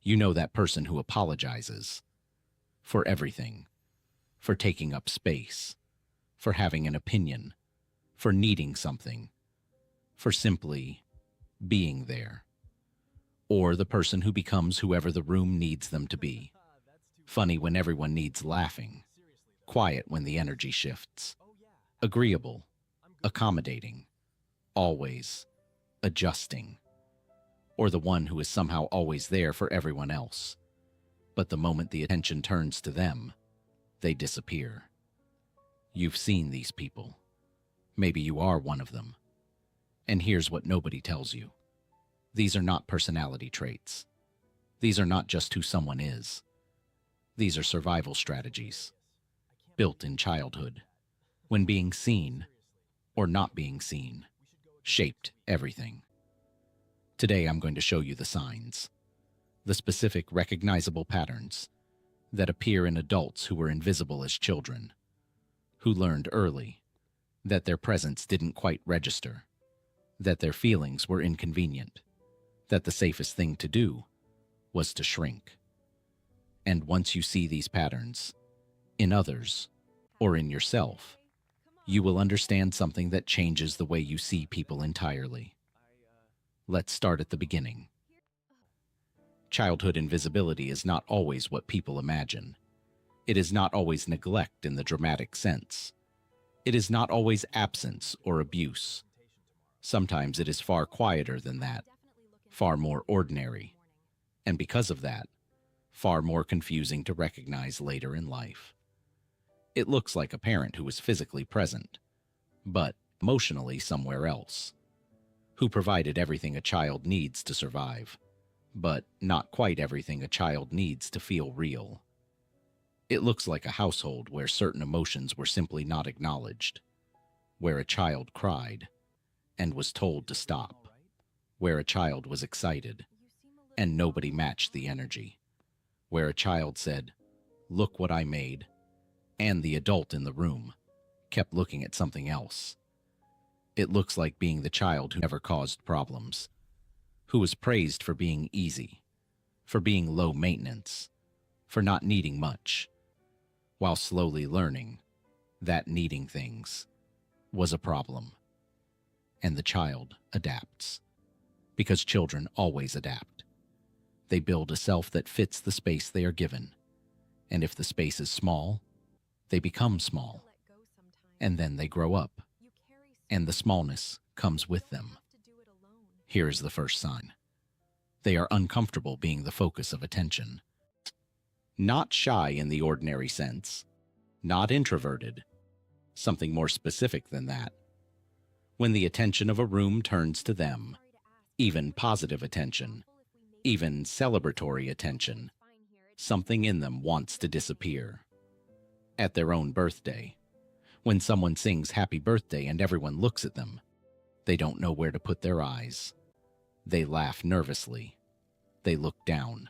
You know that person who apologizes for everything, for taking up space, for having an opinion, for needing something, for simply being there. Or the person who becomes whoever the room needs them to be. Funny when everyone needs laughing, quiet when the energy shifts, agreeable, accommodating, always adjusting. Or the one who is somehow always there for everyone else. But the moment the attention turns to them, they disappear. You've seen these people. Maybe you are one of them. And here's what nobody tells you. These are not personality traits. These are not just who someone is. These are survival strategies, built in childhood, when being seen or not being seen shaped everything. Today I'm going to show you the signs, the specific recognizable patterns that appear in adults who were invisible as children, who learned early that their presence didn't quite register, that their feelings were inconvenient, that the safest thing to do was to shrink. And once you see these patterns, in others or in yourself, you will understand something that changes the way you see people entirely. Let's start at the beginning. Childhood invisibility is not always what people imagine. It is not always neglect in the dramatic sense. It is not always absence or abuse. Sometimes it is far quieter than that, far more ordinary, and because of that, far more confusing to recognize later in life. It looks like a parent who is physically present, but emotionally somewhere else, who provided everything a child needs to survive, but not quite everything a child needs to feel real. It looks like a household where certain emotions were simply not acknowledged, where a child cried and was told to stop, where a child was excited and nobody matched the energy, where a child said, "Look what I made," and the adult in the room kept looking at something else. It looks like being the child who never caused problems, who was praised for being easy, for being low maintenance, for not needing much, while slowly learning that needing things was a problem. And the child adapts, because children always adapt. They build a self that fits the space they are given, and if the space is small, they become small, and then they grow up, and the smallness comes with them. Here is the first sign. They are uncomfortable being the focus of attention. Not shy in the ordinary sense, not introverted, something more specific than that. When the attention of a room turns to them, even positive attention, even celebratory attention, something in them wants to disappear. At their own birthday, when someone sings happy birthday and everyone looks at them, they don't know where to put their eyes. They laugh nervously. They look down.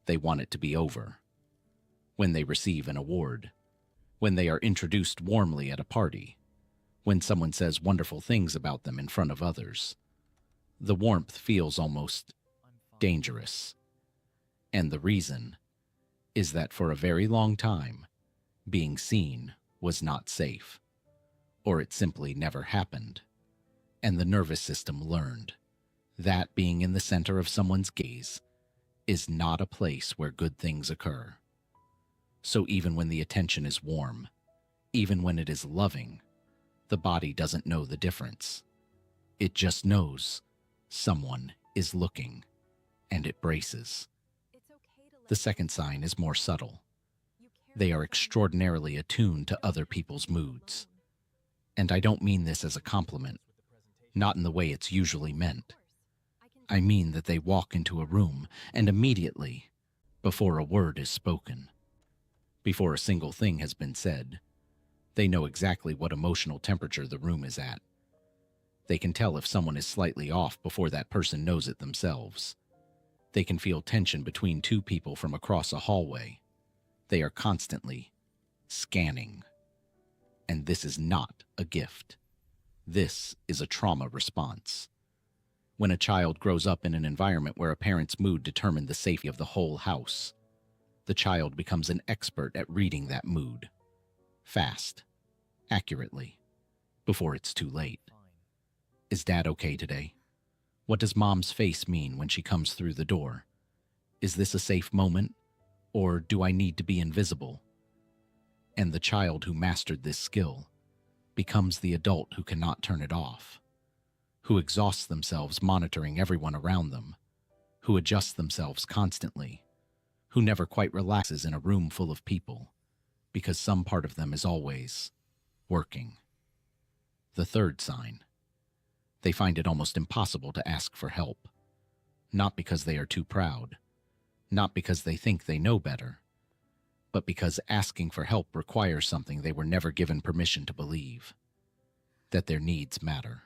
They want it to be over. When they receive an award, when they are introduced warmly at a party, when someone says wonderful things about them in front of others, the warmth feels almost dangerous. And the reason is that for a very long time, being seen was not safe, or it simply never happened. And the nervous system learned that being in the center of someone's gaze is not a place where good things occur. So even when the attention is warm, even when it is loving, the body doesn't know the difference. It just knows someone is looking, and it braces. The second sign is more subtle. They are extraordinarily attuned to other people's moods. And I don't mean this as a compliment, not in the way it's usually meant. I mean that they walk into a room and immediately, before a word is spoken, before a single thing has been said, they know exactly what emotional temperature the room is at. They can tell if someone is slightly off before that person knows it themselves. They can feel tension between two people from across a hallway. They are constantly scanning. And this is not a gift. This is a trauma response. When a child grows up in an environment where a parent's mood determined the safety of the whole house, the child becomes an expert at reading that mood, fast, accurately, before it's too late. Is Dad okay today? What does Mom's face mean when she comes through the door? Is this a safe moment, or do I need to be invisible? And the child who mastered this skill becomes the adult who cannot turn it off, who exhausts themselves monitoring everyone around them, who adjusts themselves constantly, who never quite relaxes in a room full of people, because some part of them is always working. The third sign. They find it almost impossible to ask for help, not because they are too proud, not because they think they know better, but because asking for help requires something they were never given permission to believe, that their needs matter,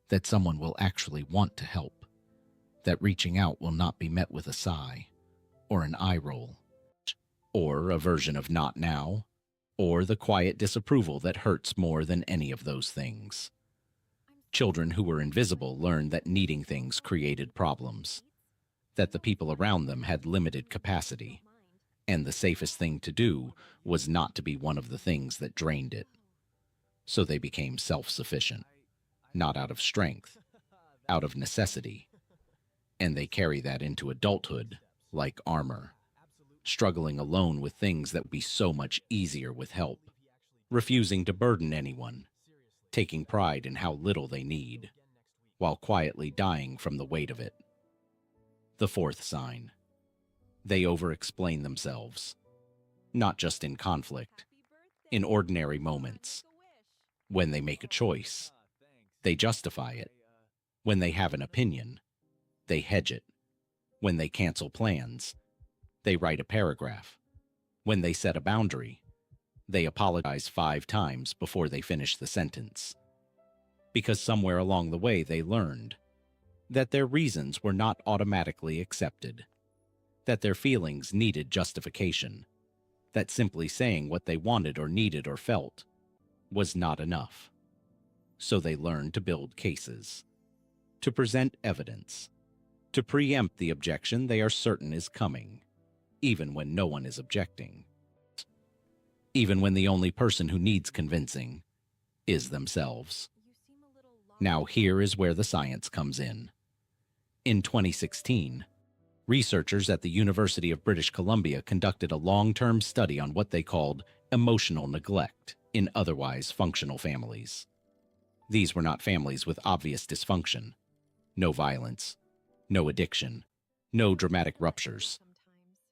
that someone will actually want to help, that reaching out will not be met with a sigh, or an eye roll, or a version of not now, or the quiet disapproval that hurts more than any of those things. Children who were invisible learned that needing things created problems, that the people around them had limited capacity, and the safest thing to do was not to be one of the things that drained it. So they became self-sufficient, not out of strength, out of necessity, and they carry that into adulthood like armor, struggling alone with things that would be so much easier with help, refusing to burden anyone, taking pride in how little they need, while quietly dying from the weight of it. The fourth sign. They over-explain themselves, not just in conflict, in ordinary moments. When they make a choice, they justify it. When they have an opinion, they hedge it. When they cancel plans, they write a paragraph. When they set a boundary, they apologize 5 times before they finish the sentence. Because somewhere along the way they learned that their reasons were not automatically accepted, that their feelings needed justification, that simply saying what they wanted or needed or felt was not enough. So they learned to build cases, to present evidence, to preempt the objection they are certain is coming, even when no one is objecting, even when the only person who needs convincing is themselves. Now here is where the science comes in. In 2016, researchers at the University of British Columbia conducted a long-term study on what they called emotional neglect in otherwise functional families. These were not families with obvious dysfunction, no violence, no addiction, no dramatic ruptures,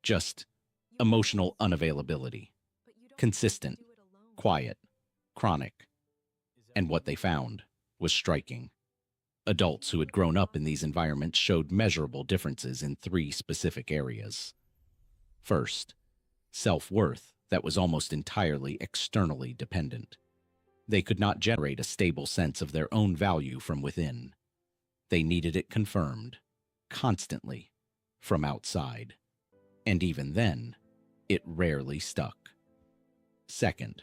just emotional unavailability, consistent, quiet, chronic. And what they found was striking. Adults who had grown up in these environments showed measurable differences in 3 specific areas. First, self-worth that was almost entirely externally dependent. They could not generate a stable sense of their own value from within. They needed it confirmed, constantly, from outside. And even then, it rarely stuck. Second,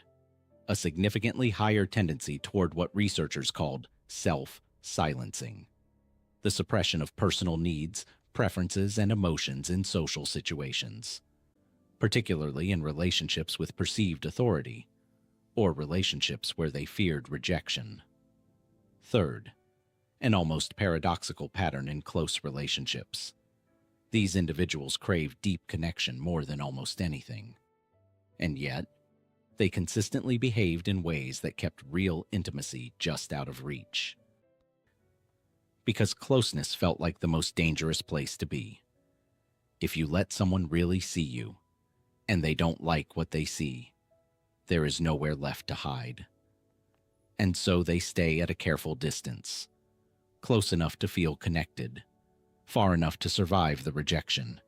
a significantly higher tendency toward what researchers called self-silencing, the suppression of personal needs, preferences, and emotions in social situations, particularly in relationships with perceived authority, or relationships where they feared rejection. Third, an almost paradoxical pattern in close relationships. These individuals crave deep connection more than almost anything. And yet, they consistently behaved in ways that kept real intimacy just out of reach. Because closeness felt like the most dangerous place to be. If you let someone really see you, and they don't like what they see, there is nowhere left to hide. And so they stay at a careful distance, close enough to feel connected, far enough to survive the rejection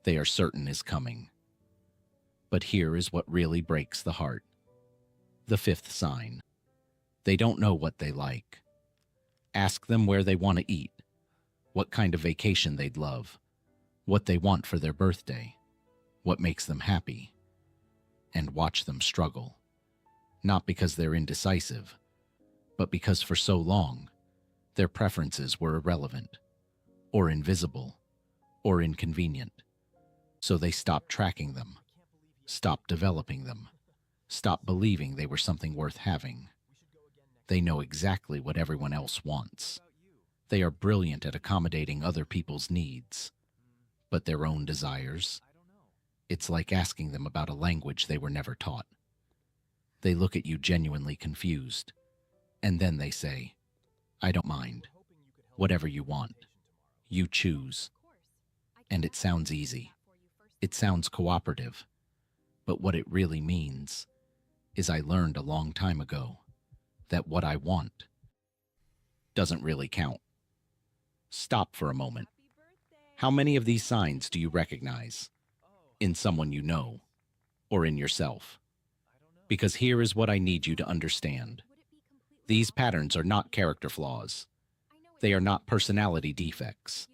they are certain is coming. But here is what really breaks the heart. The fifth sign. They don't know what they like. Ask them where they want to eat, what kind of vacation they'd love, what they want for their birthday, what makes them happy, and watch them struggle. Not because they're indecisive, but because for so long, Their preferences were irrelevant, or invisible, or inconvenient. So they stopped tracking them, stopped developing them, stopped believing they were something worth having. They know exactly what everyone else wants. They are brilliant at accommodating other people's needs, but their own desires, it's like asking them about a language they were never taught. They look at you genuinely confused, and then they say, I don't mind. Whatever you want. You choose. And it sounds easy. It sounds cooperative. But what it really means is I learned a long time ago that what I want doesn't really count. Stop for a moment. How many of these signs do you recognize in someone you know or in yourself? Because here is what I need you to understand. These patterns are not character flaws. They are not personality defects.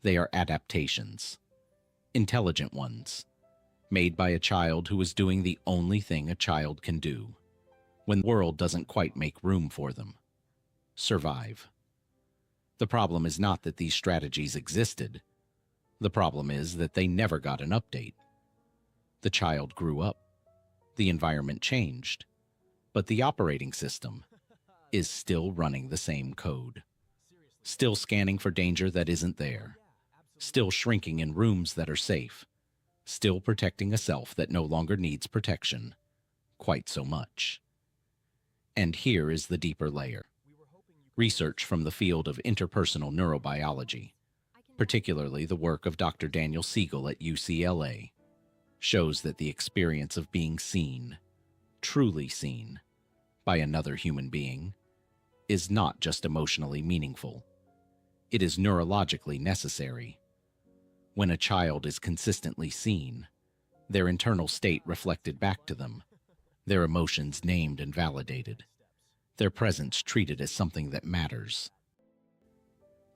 They are adaptations. Intelligent ones, made by a child who is doing the only thing a child can do when the world doesn't quite make room for them: survive. The problem is not that these strategies existed. The problem is that they never got an update. The child grew up. The environment changed. But the operating system is still running the same code. Still scanning for danger that isn't there. Still shrinking in rooms that are safe. Still protecting a self that no longer needs protection quite so much. And here is the deeper layer. Research from the field of interpersonal neurobiology, particularly the work of Dr. Daniel Siegel at UCLA, shows that the experience of being seen, truly seen, by another human being is not just emotionally meaningful. It is neurologically necessary. When a child is consistently seen, their internal state reflected back to them, their emotions named and validated, their presence treated as something that matters.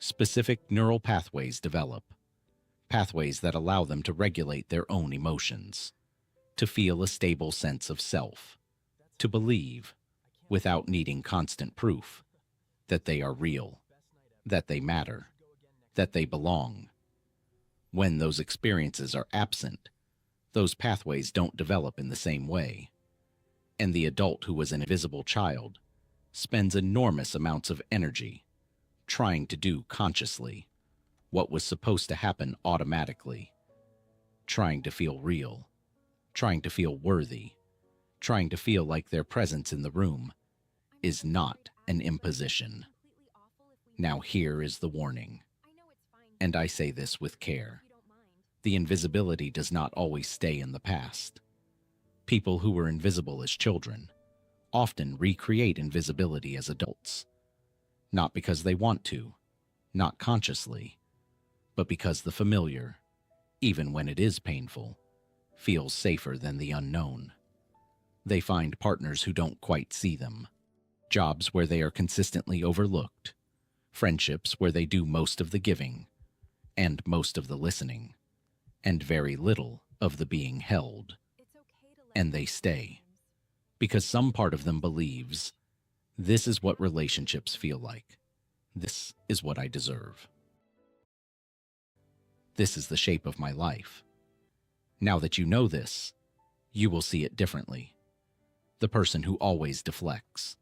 Specific neural pathways develop, pathways that allow them to regulate their own emotions, to feel a stable sense of self, to believe, without needing constant proof, that they are real, that they matter, that they belong. When those experiences are absent, those pathways don't develop in the same way, and the adult who was an invisible child spends enormous amounts of energy trying to do consciously what was supposed to happen automatically, trying to feel real, trying to feel worthy, trying to feel like their presence in the room is not an imposition. Now here is the warning, and I say this with care. The invisibility does not always stay in the past. People who were invisible as children often recreate invisibility as adults, not because they want to, not consciously, but because the familiar, even when it is painful, feels safer than the unknown. They find partners who don't quite see them, jobs where they are consistently overlooked, friendships where they do most of the giving and most of the listening, and very little of the being held. And they stay, because some part of them believes, this is what relationships feel like. This is what I deserve. This is the shape of my life. Now that you know this, you will see it differently. The person who always deflects.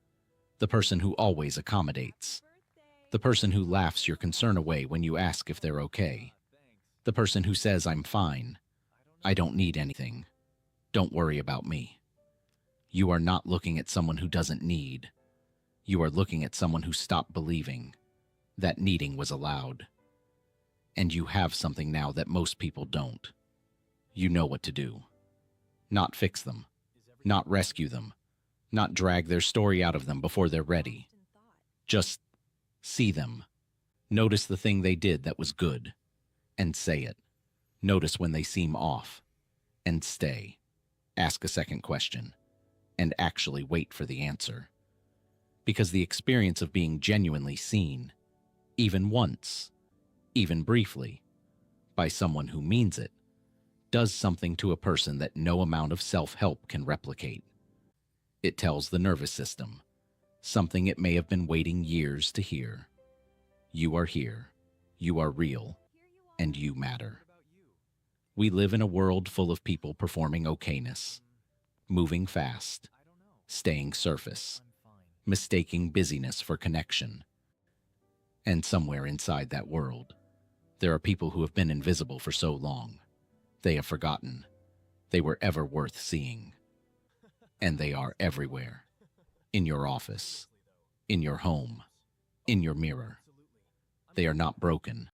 The person who always accommodates. The person who laughs your concern away when you ask if they're okay. The person who says, I'm fine. I don't need anything. Don't worry about me. You are not looking at someone who doesn't need. You are looking at someone who stopped believing that needing was allowed. And you have something now that most people don't. You know what to do. Not fix them. Not rescue them. Not drag their story out of them before they're ready. Just see them. Notice the thing they did that was good, and say it. Notice when they seem off, and stay. Ask a second question, and actually wait for the answer. Because the experience of being genuinely seen, even once, even briefly, by someone who means it, does something to a person that no amount of self-help can replicate. It tells the nervous system something it may have been waiting years to hear. You are here. You are real. And you matter. We live in a world full of people performing okayness, moving fast, staying surface, mistaking busyness for connection. And somewhere inside that world, there are people who have been invisible for so long, they have forgotten they were ever worth seeing. And they are everywhere. In your office, in your home, in your mirror. They are not broken.